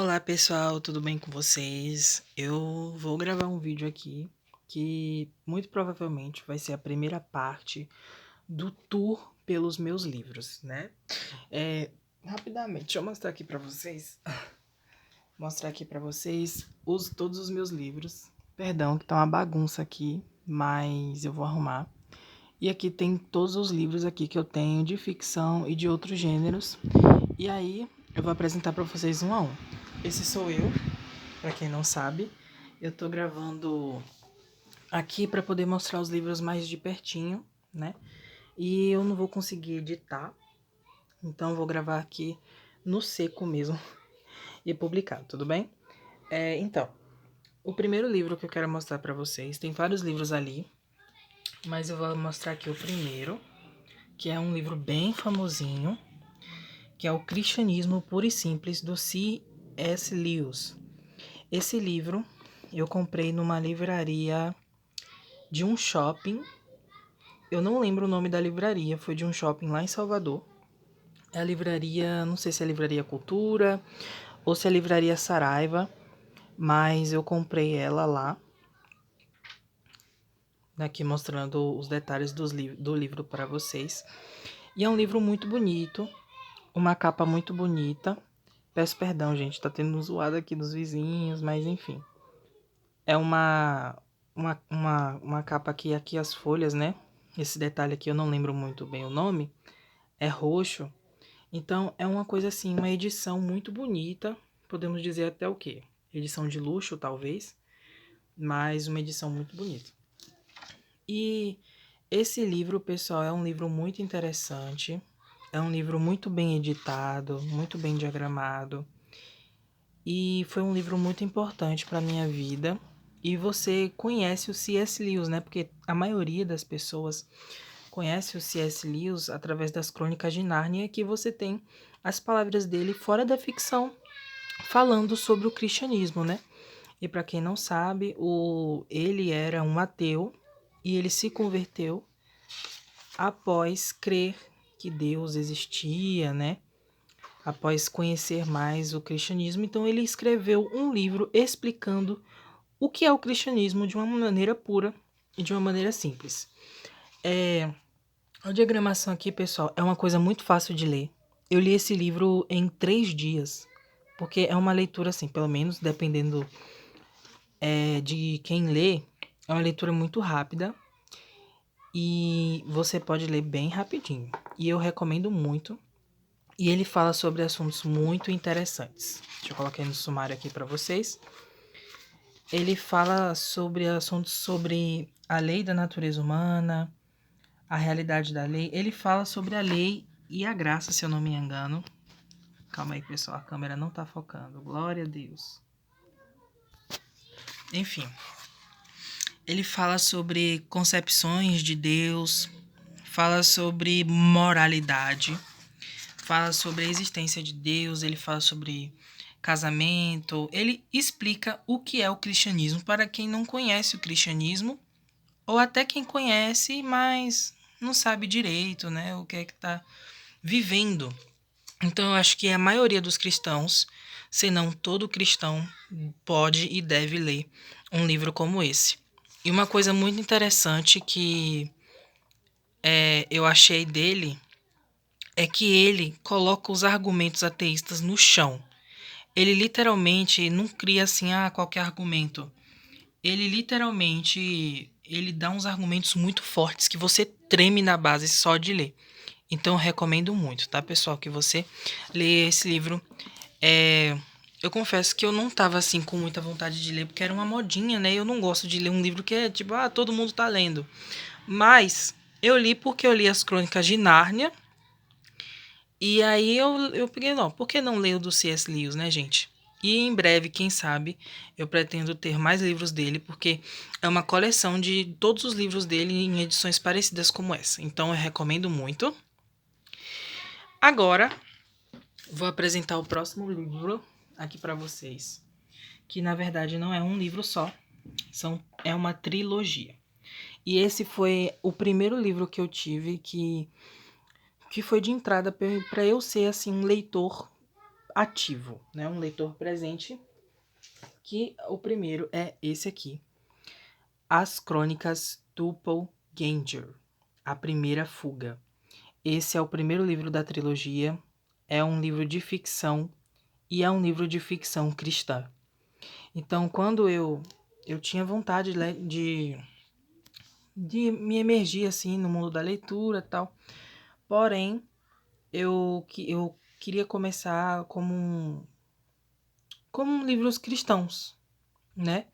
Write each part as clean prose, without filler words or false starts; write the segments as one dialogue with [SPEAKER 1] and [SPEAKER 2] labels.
[SPEAKER 1] Olá pessoal, tudo bem com vocês? Eu vou gravar um vídeo aqui que muito provavelmente vai ser a primeira parte do tour pelos meus livros, né? Rapidamente, deixa eu mostrar aqui pra vocês. Mostrar aqui pra vocês todos os meus livros. Perdão que tá uma bagunça aqui, mas eu vou arrumar. E aqui tem todos os livros aqui que eu tenho de ficção e de outros gêneros. E aí eu vou apresentar pra vocês um a um. Esse sou eu. Pra quem não sabe, eu tô gravando aqui pra poder mostrar os livros mais de pertinho, né? E eu não vou conseguir editar, então eu vou gravar aqui no seco mesmo e publicar, tudo bem? Então, o primeiro livro que eu quero mostrar pra vocês, tem vários livros ali, mas eu vou mostrar aqui o primeiro, que é um livro bem famosinho, que é o Cristianismo Puro e Simples, do C.S. Lewis. Esse livro eu comprei numa livraria de um shopping. Eu não lembro o nome da livraria, foi de um shopping lá em Salvador. É a livraria, não sei se é a Livraria Cultura ou se é a Livraria Saraiva, mas eu comprei ela lá. Aqui mostrando os detalhes do livro para vocês. E é um livro muito bonito, uma capa muito bonita. Peço perdão, gente, tá tendo um zoado aqui dos vizinhos, mas enfim. É uma capa aqui as folhas, né? Esse detalhe aqui eu não lembro muito bem o nome. É roxo. Então é uma coisa assim, uma edição muito bonita. Podemos dizer até o quê? Edição de luxo, talvez. Mas uma edição muito bonita. E esse livro, pessoal, é um livro muito interessante. É um livro muito bem editado, muito bem diagramado. E foi um livro muito importante para minha vida. E você conhece o C.S. Lewis, né? Porque a maioria das pessoas conhece o C.S. Lewis através das Crônicas de Nárnia, que você tem as palavras dele fora da ficção, falando sobre o cristianismo, né? E para quem não sabe, ele era um ateu e ele se converteu após crer que Deus existia, né? Após conhecer mais o cristianismo, então ele escreveu um livro explicando o que é o cristianismo de uma maneira pura e de uma maneira simples. A diagramação aqui, pessoal, é uma coisa muito fácil de ler. Eu li esse livro em 3 dias, porque é uma leitura assim, pelo menos dependendo de quem lê, é uma leitura muito rápida e você pode ler bem rapidinho. E eu recomendo muito. E ele fala sobre assuntos muito interessantes. Deixa eu colocar no sumário aqui para vocês. Ele fala sobre assuntos sobre a lei da natureza humana, a realidade da lei. Ele fala sobre a lei e a graça, se eu não me engano. Calma aí, pessoal, a câmera não tá focando. Glória a Deus. Enfim, ele fala sobre concepções de Deus, fala sobre moralidade, fala sobre a existência de Deus, ele fala sobre casamento, ele explica o que é o cristianismo para quem não conhece o cristianismo, ou até quem conhece, mas não sabe direito, né, o que é que tá vivendo. Então eu acho que a maioria dos cristãos, se não todo cristão, pode e deve ler um livro como esse. E uma coisa muito interessante que eu achei dele é que ele coloca os argumentos ateístas no chão. Ele literalmente não cria assim, qualquer argumento. Ele literalmente, ele dá uns argumentos muito fortes que você treme na base só de ler. Então eu recomendo muito, tá, pessoal, que você lê esse livro. Eu confesso que eu não tava assim com muita vontade de ler, porque era uma modinha, né? Eu não gosto de ler um livro que é tipo, todo mundo tá lendo. Mas eu li porque eu li as Crônicas de Nárnia. E aí eu peguei, não, por que não ler o do C.S. Lewis, né, gente? E em breve, quem sabe, eu pretendo ter mais livros dele, porque é uma coleção de todos os livros dele em edições parecidas como essa. Então eu recomendo muito. Agora, vou apresentar o próximo livro aqui para vocês, que na verdade não é um livro só, é uma trilogia. E esse foi o primeiro livro que eu tive que foi de entrada para eu ser assim um leitor ativo, né? Um leitor presente, que o primeiro é esse aqui. As Crônicas Doppelganger, A Primeira Fuga. Esse é o primeiro livro da trilogia, é um livro de ficção e é um livro de ficção cristã. Então, quando eu tinha vontade de me emergir assim no mundo da leitura e tal, porém, eu queria começar como livros cristãos, né?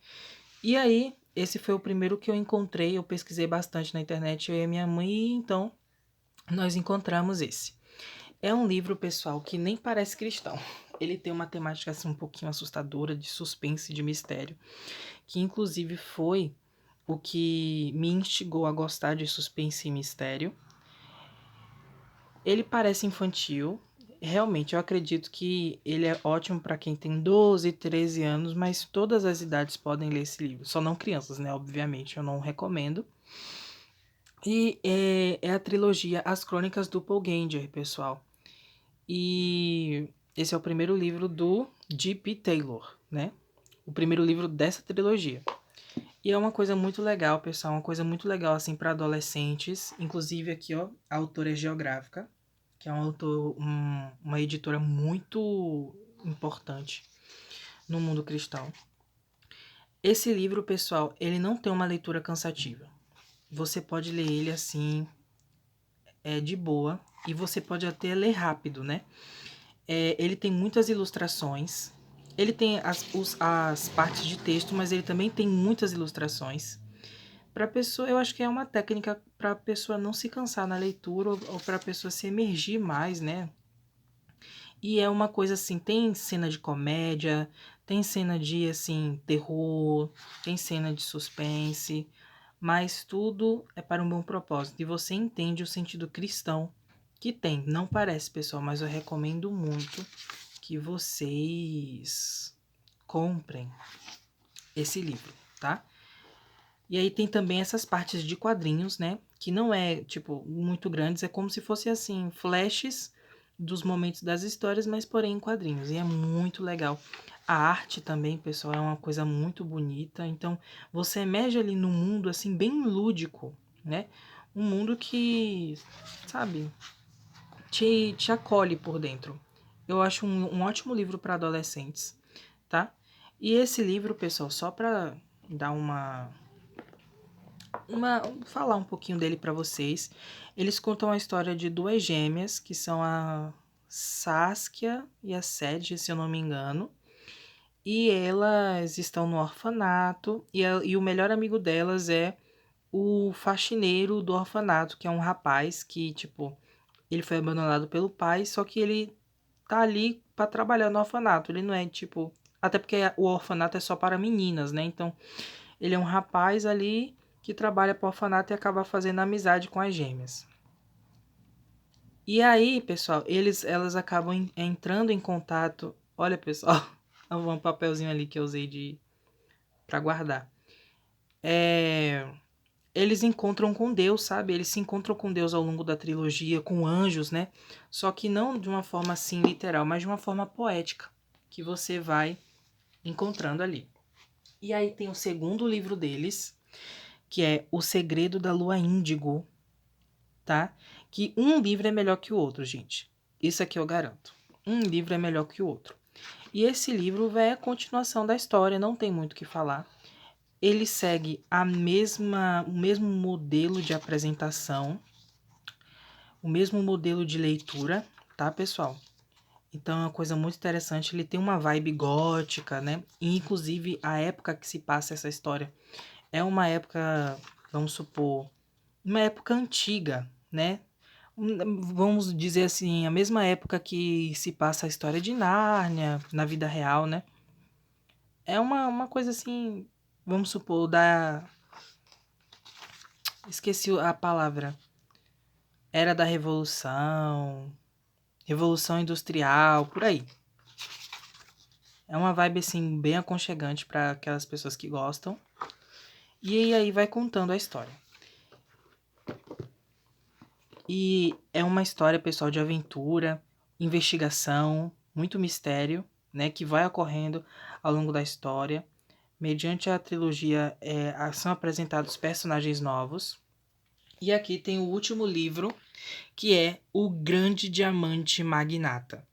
[SPEAKER 1] E aí, esse foi o primeiro que eu encontrei, eu pesquisei bastante na internet, eu e a minha mãe, e então nós encontramos esse. É um livro, pessoal, que nem parece cristão. Ele tem uma temática assim, um pouquinho assustadora, de suspense e de mistério, que inclusive foi o que me instigou a gostar de suspense e mistério. Ele parece infantil. Realmente, eu acredito que ele é ótimo para quem tem 12, 13 anos, mas todas as idades podem ler esse livro. Só não crianças, né? Obviamente, eu não recomendo. E é a trilogia As Crônicas do Doppelganger, pessoal. E esse é o primeiro livro do J.P. Taylor, né? O primeiro livro dessa trilogia. E é uma coisa muito legal, pessoal, uma coisa muito legal assim para adolescentes. Inclusive aqui, ó, a autora é Geográfica, que é uma editora muito importante no mundo cristão. Esse livro, pessoal, ele não tem uma leitura cansativa. Você pode ler ele assim, de boa, e você pode até ler rápido, né? Ele tem muitas ilustrações. Ele tem as partes de texto, mas ele também tem muitas ilustrações. Para pessoa, eu acho que é uma técnica para a pessoa não se cansar na leitura ou para a pessoa se emergir mais, né? E é uma coisa assim, tem cena de comédia, tem cena de assim, terror, tem cena de suspense, mas tudo é para um bom propósito. E você entende o sentido cristão que tem. Não parece, pessoal, mas eu recomendo muito que vocês comprem esse livro, tá? E aí tem também essas partes de quadrinhos, né? Que não é, tipo, muito grandes, é como se fosse assim, flashes dos momentos das histórias, mas porém em quadrinhos. E é muito legal. A arte também, pessoal, é uma coisa muito bonita. Então, você emerge ali num mundo assim bem lúdico, né? Um mundo que, sabe, te acolhe por dentro. Eu acho um ótimo livro para adolescentes, tá? E esse livro, pessoal, só para dar falar um pouquinho dele para vocês. Eles contam a história de duas gêmeas, que são a Saskia e a Sedge, se eu não me engano. E elas estão no orfanato, e o melhor amigo delas é o faxineiro do orfanato, que é um rapaz que, tipo, ele foi abandonado pelo pai, só que ele tá ali para trabalhar no orfanato. Ele não é, tipo... Até porque o orfanato é só para meninas, né? Então, ele é um rapaz ali que trabalha para o orfanato e acaba fazendo amizade com as gêmeas. E aí, pessoal, elas acabam entrando em contato. Olha, pessoal, um papelzinho ali que eu usei para guardar. Eles encontram com Deus, sabe? Eles se encontram com Deus ao longo da trilogia, com anjos, né? Só que não de uma forma assim literal, mas de uma forma poética, que você vai encontrando ali. E aí tem o segundo livro deles, que é O Segredo da Lua Índigo, tá? Que um livro é melhor que o outro, gente. Isso aqui eu garanto. Um livro é melhor que o outro. E esse livro é a continuação da história, não tem muito o que falar. Ele segue o mesmo modelo de apresentação, o mesmo modelo de leitura, tá, pessoal? Então é uma coisa muito interessante. Ele tem uma vibe gótica, né? E, inclusive, a época que se passa essa história é uma época, vamos supor, uma época antiga, né? Vamos dizer assim, a mesma época que se passa a história de Nárnia na vida real, né? É uma coisa assim, vamos supor, esqueci a palavra. Era da Revolução, Revolução Industrial, por aí. É uma vibe assim bem aconchegante para aquelas pessoas que gostam. E aí vai contando a história. E é uma história, pessoal, de aventura, investigação, muito mistério, né, que vai ocorrendo ao longo da história. Mediante a trilogia, são apresentados personagens novos. E aqui tem o último livro, que é O Grande Diamante Magnata,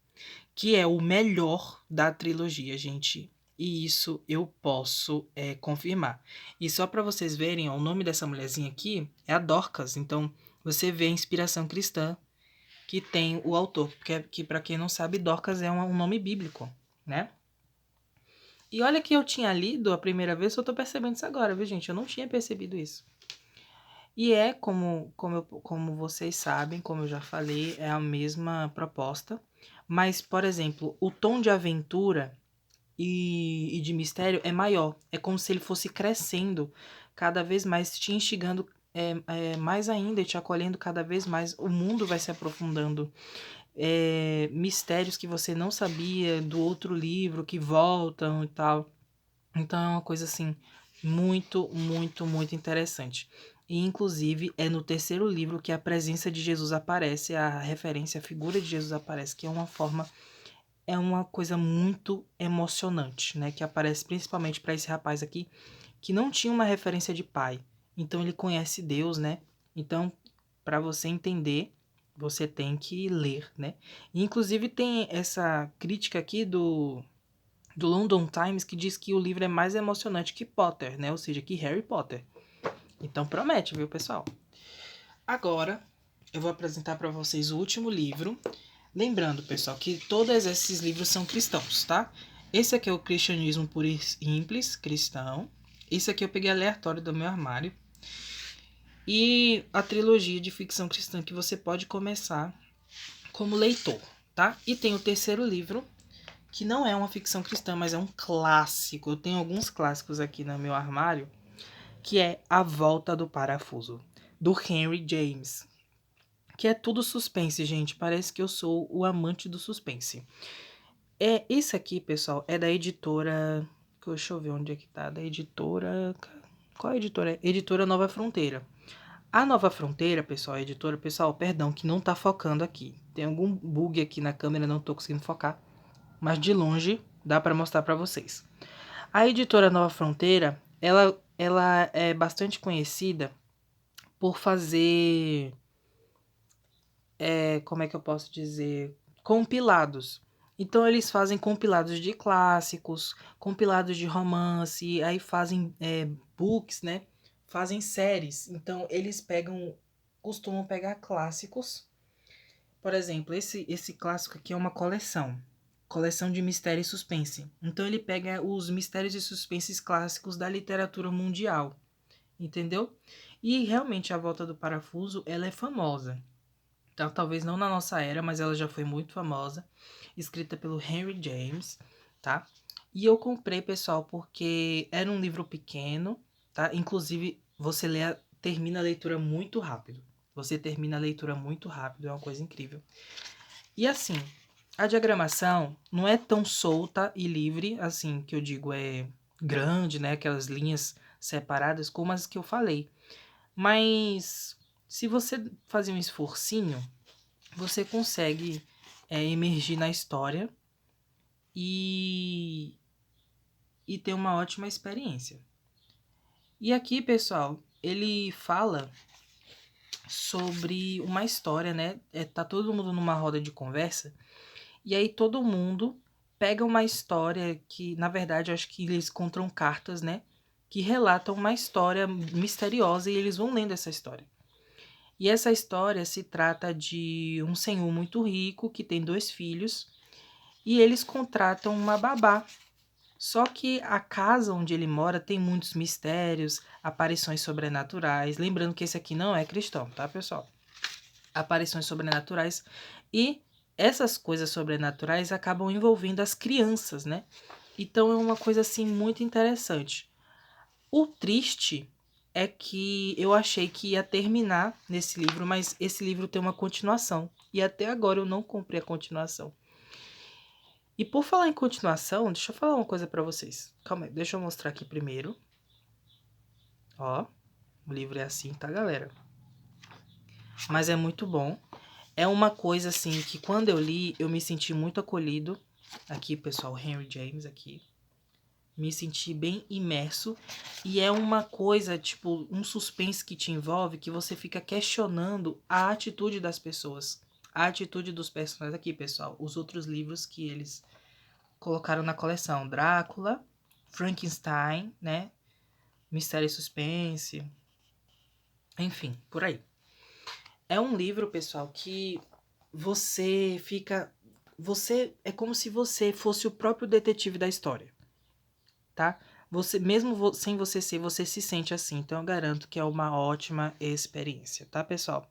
[SPEAKER 1] que é o melhor da trilogia, gente. E isso eu posso confirmar. E só para vocês verem, ó, o nome dessa mulherzinha aqui é a Dorcas. Então você vê a inspiração cristã que tem o autor. Porque que para quem não sabe, Dorcas é um nome bíblico, né? E olha que eu tinha lido a primeira vez, eu tô percebendo isso agora, viu, gente? Eu não tinha percebido isso. E é como vocês sabem, como eu já falei, é a mesma proposta. Mas, por exemplo, o tom de aventura e de mistério é maior. É como se ele fosse crescendo cada vez mais, te instigando mais ainda e te acolhendo cada vez mais. O mundo vai se aprofundando. Mistérios que você não sabia do outro livro que voltam e tal. Então é uma coisa assim muito, muito, muito interessante. E inclusive é no terceiro livro que a presença de Jesus aparece, a referência, a figura de Jesus aparece, que é uma coisa muito emocionante, né? Que aparece principalmente para esse rapaz aqui, que não tinha uma referência de pai. Então ele conhece Deus, né? Então, para você entender, você tem que ler, né? E, inclusive tem essa crítica aqui do London Times que diz que o livro é mais emocionante que Potter, né? Ou seja, que Harry Potter. Então promete, viu, pessoal? Agora eu vou apresentar para vocês o último livro. Lembrando, pessoal, que todos esses livros são cristãos, tá? Esse aqui é o Cristianismo Puro e Simples, cristão. Esse aqui eu peguei aleatório do meu armário. E a trilogia de ficção cristã que você pode começar como leitor, tá? E tem o terceiro livro, que não é uma ficção cristã, mas é um clássico. Eu tenho alguns clássicos aqui no meu armário, que é A Volta do Parafuso, do Henry James. Que é tudo suspense, gente. Parece que eu sou o amante do suspense. Esse aqui, pessoal, é da editora. Deixa eu ver onde é que tá. Da editora. Qual editora é? Editora Nova Fronteira. A Nova Fronteira, pessoal, a editora, pessoal, perdão, que não tá focando aqui. Tem algum bug aqui na câmera, não tô conseguindo focar. Mas de longe dá para mostrar para vocês. A editora Nova Fronteira, ela é bastante conhecida por fazer, como é que eu posso dizer, compilados. Então eles fazem compilados de clássicos, compilados de romance, aí fazem books, né? Fazem séries. Então eles costumam pegar clássicos. Por exemplo, esse clássico aqui é uma coleção de mistério e suspense. Então ele pega os mistérios e suspenses clássicos da literatura mundial, entendeu? E realmente A Volta do Parafuso, ela é famosa. Então, talvez não na nossa era, mas ela já foi muito famosa, escrita pelo Henry James, tá? E eu comprei, pessoal, porque era um livro pequeno, tá? Inclusive, termina a leitura muito rápido. Você termina a leitura muito rápido, é uma coisa incrível. E assim, a diagramação não é tão solta e livre, assim, que eu digo é grande, né? Aquelas linhas separadas, como as que eu falei. Mas se você fazer um esforcinho, você consegue emergir na história e, e ter uma ótima experiência. E aqui, pessoal, ele fala sobre uma história, né? Tá todo mundo numa roda de conversa. E aí todo mundo pega uma história que, na verdade, eu acho que eles encontram cartas, né? Que relatam uma história misteriosa e eles vão lendo essa história. E essa história se trata de um senhor muito rico que tem 2 filhos e eles contratam uma babá. Só que a casa onde ele mora tem muitos mistérios, aparições sobrenaturais. Lembrando que esse aqui não é cristão, tá, pessoal? Aparições sobrenaturais e essas coisas sobrenaturais acabam envolvendo as crianças, né? Então é uma coisa assim muito interessante. O triste é que eu achei que ia terminar nesse livro, mas esse livro tem uma continuação e até agora eu não comprei a continuação. E por falar em continuação, deixa eu falar uma coisa pra vocês. Calma aí, deixa eu mostrar aqui primeiro. Ó, o livro é assim, tá, galera? Mas é muito bom. É uma coisa assim que quando eu li, eu me senti muito acolhido. Aqui, pessoal, Henry James aqui. Me senti bem imerso. E é uma coisa, tipo, um suspense que te envolve, que você fica questionando a atitude das pessoas. A atitude dos personagens aqui, pessoal. Os outros livros que eles colocaram na coleção. Drácula, Frankenstein, né? Mistério e Suspense. Enfim, por aí. É um livro, pessoal, que você fica... Você é como se você fosse o próprio detetive da história, tá? Você, mesmo sem você ser, você se sente assim. Então eu garanto que é uma ótima experiência, tá, pessoal?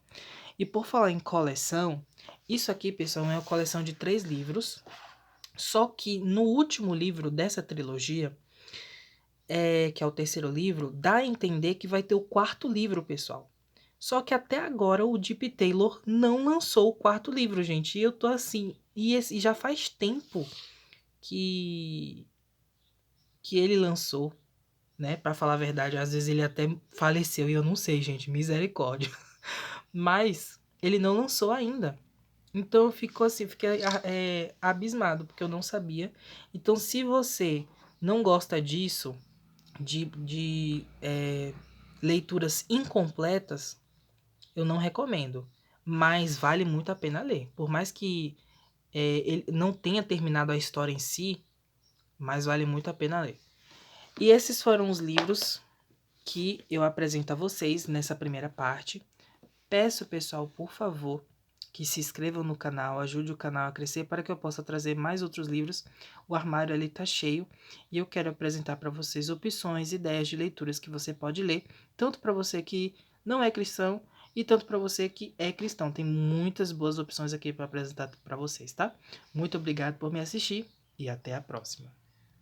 [SPEAKER 1] E por falar em coleção, isso aqui, pessoal, é uma coleção de 3 livros. Só que no último livro dessa trilogia, que é o terceiro livro, dá a entender que vai ter o quarto livro, pessoal. Só que até agora o Deep Taylor não lançou o quarto livro, gente. E eu tô assim. E já faz tempo que, que ele lançou, né? Pra falar a verdade, às vezes ele até faleceu e eu não sei, gente. Misericórdia. Mas ele não lançou ainda. Então eu fico assim, fiquei abismado, porque eu não sabia. Então, se você não gosta disso, de leituras incompletas, eu não recomendo. Mas vale muito a pena ler. Por mais que ele não tenha terminado a história em si, mas vale muito a pena ler. E esses foram os livros que eu apresento a vocês nessa primeira parte. Peço, pessoal, por favor, que se inscrevam no canal, ajude o canal a crescer para que eu possa trazer mais outros livros. O armário ali tá cheio e eu quero apresentar para vocês opções, ideias de leituras que você pode ler, tanto para você que não é cristão e tanto para você que é cristão. Tem muitas boas opções aqui para apresentar para vocês, tá? Muito obrigado por me assistir e até a próxima.